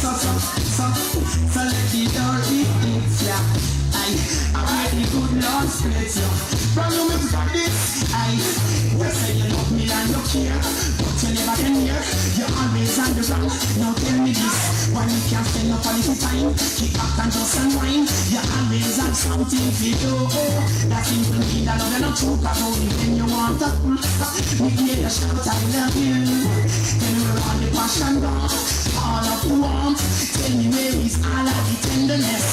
So let the door hit ya. I pray the good Lord split you. Problem is got this. You say you love me and you care, but you never can hear. You're always on the run. Now tell me this, why you can't spend no quality time? Keep back and just unwind. You always have something to do. That simple mean that love you not true. Cause only when you want to me hear you shout I love you. Tell me where all the passion gone, all of the warmth. Tell me where is all of the tenderness.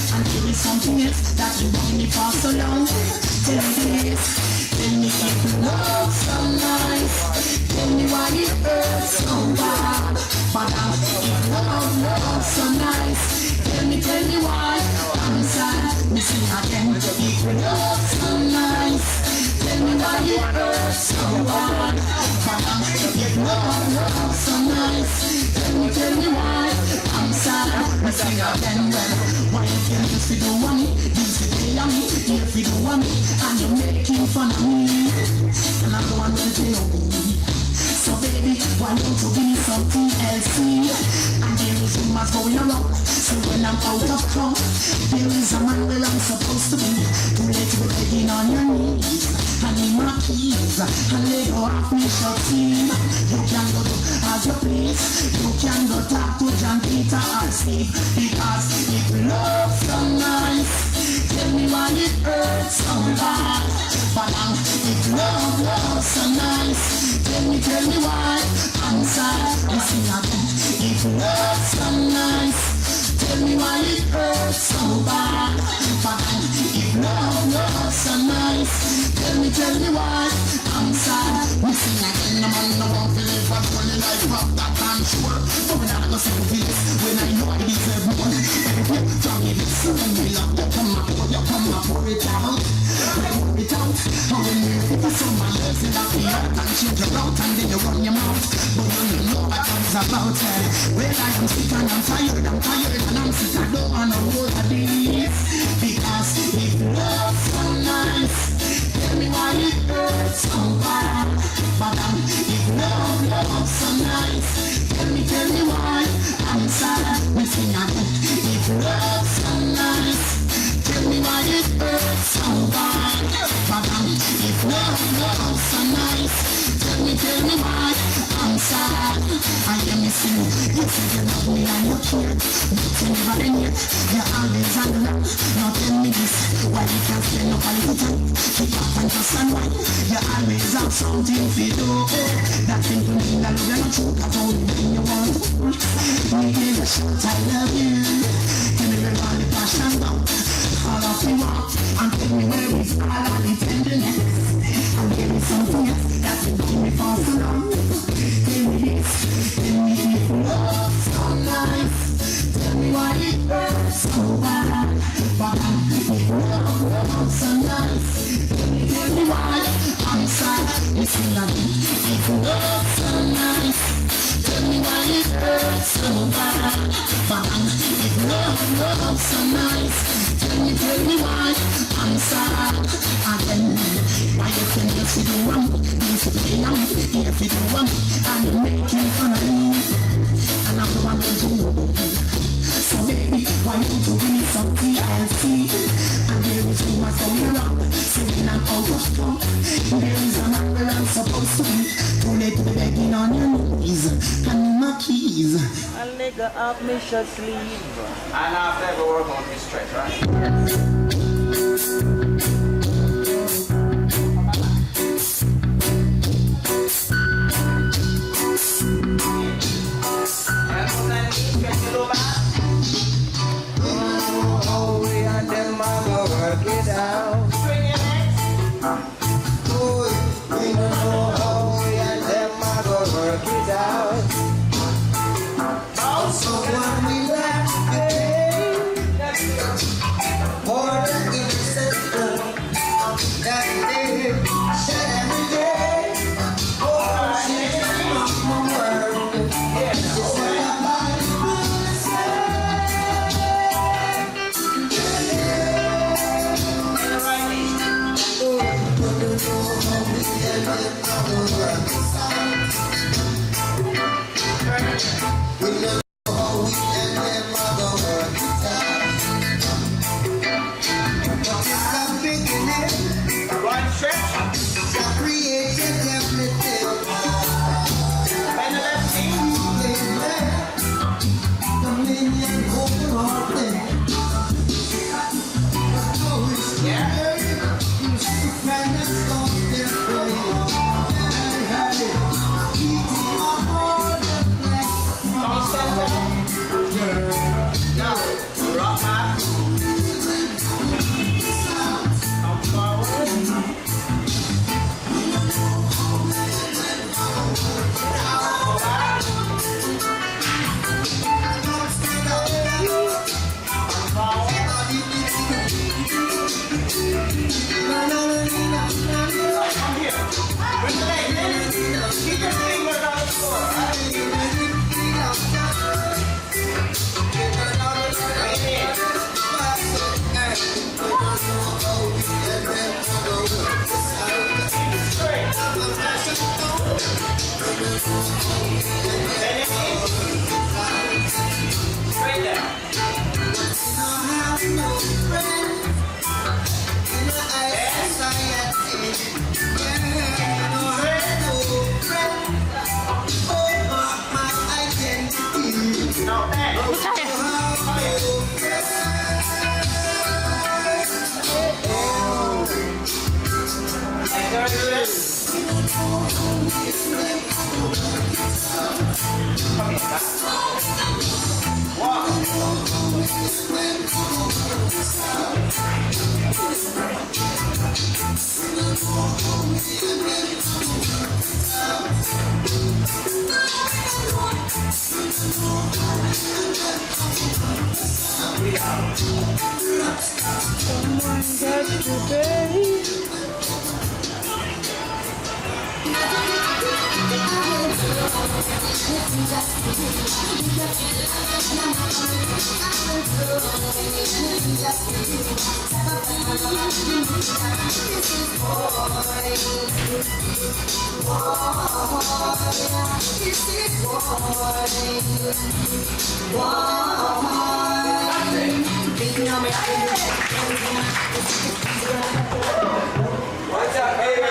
And give me something else that you want me for so long. Tell me this, tell me if you love so nice. Tell me why it hurts so bad. But if you love so nice. Tell me why I'm sad. Me sing again. If you love so nice. Tell me why it hurts so bad. But if you love so nice. Tell me why I'm sad. Me sing again. Why you can't just do one? This is the me. If you do one, and you're making fun of me, and I'm the one to tell you. So baby, why don't you give me something else? And there is rumors going around. So when I'm out of town, there is a man where I'm supposed to be. Too late to be begging on your knees. I need my keys and let go off me short team. You can go to as you please. You can go talk to John Peter or Steve. Because if love so nice, tell me why it hurts so bad. But if love so nice, tell me why I'm sad. Listen again. If love so nice, tell me why it hurts so bad. But if love so nice, tell me why I'm sad. Listen again. No man no one feel it, but when you life up that I'm sure. But when I go see this, when I know I deserve more. Every from me this, when we love you come up, pour it out. Pour it out. And when you hit the sun, my legs in that fear. And shake your out and then you run your mouth. But when you know what comes about it. Well, I am sick and I'm tired and I'm sick. I don't want to hold a this. Because if love's so nice, tell me why it hurts so bad. But if love's so nice, tell me why I'm sad. Me sing again. If love's so nice, tell me why it hurts so bad. But if love's so nice, tell me why I'm sad. I am missing you. You say you love me and you care, but you never been here. You're always on the run. Now tell me this, why you can't spend no quality time? Keep up and just unwind. You always have something to do. That thing to me that love you not true. Cause only when you want me hear you shout I love you. Tell me where all the passion down, all of the walk, and tell me where is all of the tenderness. And give me something else that will keep me for so long. Tell me this, tell me if love so nice. Tell me why it hurts so bad. But if love so nice, tell me why I'm sad. Listen again. If love so nice, tell me why it hurts so bad. But if love so nice, tell me why I'm sad. Again, why you can just do one, this is the young, if you do one, and you're making fun of me, and I'm the one to do. So baby, why don't you give me something I'll see? And there is rumors going around, saying I'm out of town. There is a man where I'm supposed to be. Too late to be begging on your knees. Hand me my keys. A nigga up me shirt sleeve. And after every work on this stretch, right? Oh, we and them a go work it out. Oh, we don't know how we and them a go work it out. So when we left the day, more than innocent. Someone got to pay. What's up, baby?